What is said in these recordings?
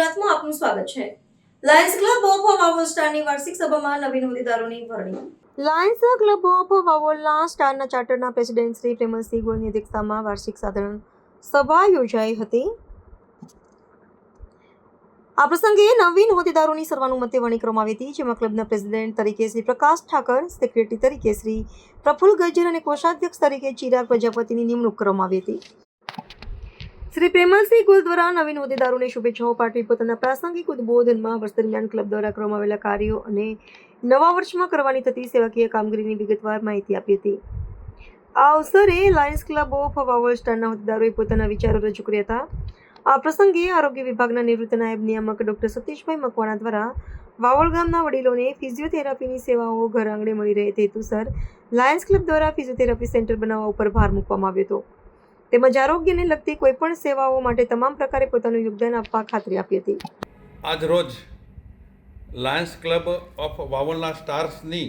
ગુજરાતમાં આપનું સ્વાગત છે. લાયન્સ ક્લબ ઓફ વાવોલ સ્ટારની વાર્ષિક સભામાં નવીન હોદ્દેદારોની વરણી. લાયન્સ ક્લબ ઓફ વાવોલના સ્ટારના ચાર્ટરના પ્રેસિડેન્ટ શ્રી પ્રેમલસિંહ ગોળની અધ્યક્ષતામાં વાર્ષિક સાધારણ સભા યોજાઈ હતી. આ પ્રસંગે નવીન હોદ્દેદારોની સર્વાનુમતે વરણી કરવામાં આવી હતી, જેમાં ક્લબના પ્રેસિડેન્ટ તરીકે શ્રી પ્રકાશ ઠાકર, સેક્રેટરી તરીકે શ્રી પ્રફુલ્લ ગજ્જર અને કોષાધ્યક્ષ તરીકે ચિરાગ પ્રજાપતિની નિમણૂક કરવામાં આવી હતી. શ્રી પ્રેમલસિંહ ગોળ દ્વારા નવીન હોદ્દેદારોને શુભેચ્છાઓ પાઠવી પોતાના પ્રાસંગિક ઉદ્બોધનમાં વર્ષ દરમિયાન ક્લબ દ્વારા કરવામાં આવેલા કાર્યો અને નવા વર્ષમાં કરવાની થતી સેવાકીય કામગીરીની વિગતવાર માહિતી આપી હતી. આ અવસરે લાયન્સ ક્લબ ઓફ વાવોલ સ્ટારના હોદ્દેદારોએ પોતાના વિચારો રજૂ કર્યા હતા. આ પ્રસંગે આરોગ્ય વિભાગના નિવૃત્ત નાયબ નિયામક ડોક્ટર સતીશભાઈ મકવાણા દ્વારા વાવોલ ગામના વડીલોને ફિઝિયોથેરાપીની સેવાઓ ઘર આંગણે મળી રહે તે હેતુસર લાયન્સ ક્લબ દ્વારા ફિઝિયોથેરાપી સેન્ટર બનાવવા ઉપર ભાર મૂકવામાં આવ્યો હતો. તેમજ આરોગ્યને લગતી કોઈપણ સેવાઓ માટે તમામ પ્રકારે પોતાનું યોગદાન આપવા ખાતરી આપી હતી. આજ રોજ લાયન્સ ક્લબ ઓફ વાવોલના સ્ટાર્સની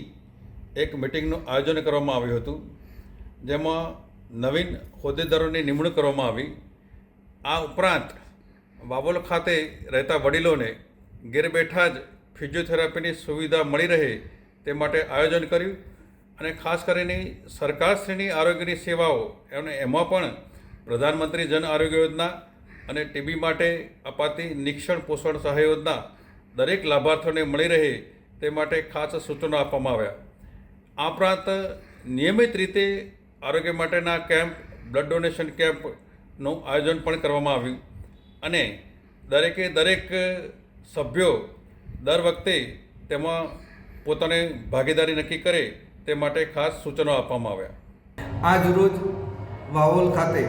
એક મિટિંગનું આયોજન કરવામાં આવ્યું હતું, જેમાં નવીન હોદ્દેદારોની નિમણૂક કરવામાં આવી. આ ઉપરાંત વાવોલ ખાતે રહેતા વડીલોને ઘેર બેઠા જ ફિઝિયોથેરાપીની સુવિધા મળી રહે તે માટે આયોજન કર્યું અને ખાસ કરીને સરકારશ્રીની આરોગ્યની સેવાઓ એમાં પણ પ્રધાનમંત્રી જન આરોગ્ય યોજના અને ટીબી માટે અપાતી નિક્ષણ પોષણ સહાય યોજના દરેક લાભાર્થીઓને મળી રહે તે માટે ખાસ સૂચનો આપવામાં આવ્યા. આ ઉપરાંત નિયમિત રીતે આરોગ્ય માટેના કેમ્પ, બ્લડ ડોનેશન કેમ્પનું આયોજન પણ કરવામાં આવ્યું અને દરેક સભ્યો દર વખતે તેમાં પોતાની ભાગીદારી નક્કી કરે તે માટે ખાસ સૂચનો આપવામાં આવ્યા. આજ રોજ વાવોલ ખાતે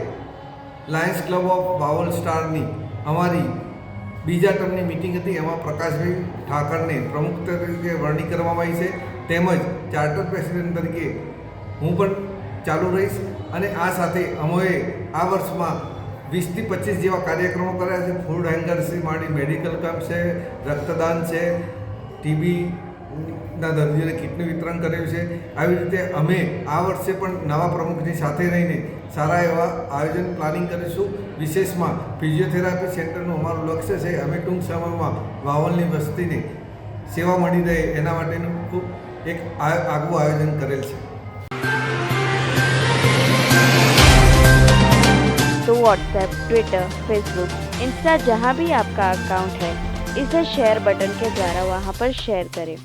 લાયન્સ ક્લબ ઓફ વાવોલ સ્ટારની અમારી બીજા ટર્મની મિટિંગ હતી. એમાં પ્રકાશભાઈ ઠાકરને પ્રમુખ તરીકે વરણી કરવામાં આવી છે, તેમજ ચાર્ટર પ્રેસિડેન્ટ તરીકે હું પણ ચાલુ રહીશ. અને આ સાથે અમોએ આ વર્ષમાં 20થી 25 જેવા કાર્યક્રમો કર્યા છે. ફૂડ હેંગરથી માંડી મેડિકલ કેમ્પ છે, રક્તદાન છે, ટીબી ના દર્દીઓને કીટનું વિતરણ કર્યું છે. આવી રીતે અમે આ વર્ષે પણ નવા પ્રમુખની સાથે રહીને સારા એવા આયોજન પ્લાનિંગ કરીશું. વિશેષમાં ફિઝિયોથેરાપી સેન્ટરનું અમારું લક્ષ્ય છે. અમે ટૂંક સમયમાં વાવોલની વસ્તીને સેવા મળી રહે એના માટેનું ખૂબ એક આગવું આયોજન કરેલ છે. तो व्हाट्सएप, ट्विटर, फेसबुक, इंस्टा जहाँ भी आपका अकाउंट है, इसे शेयर बटन के द्वारा वहाँ पर शेयर करें.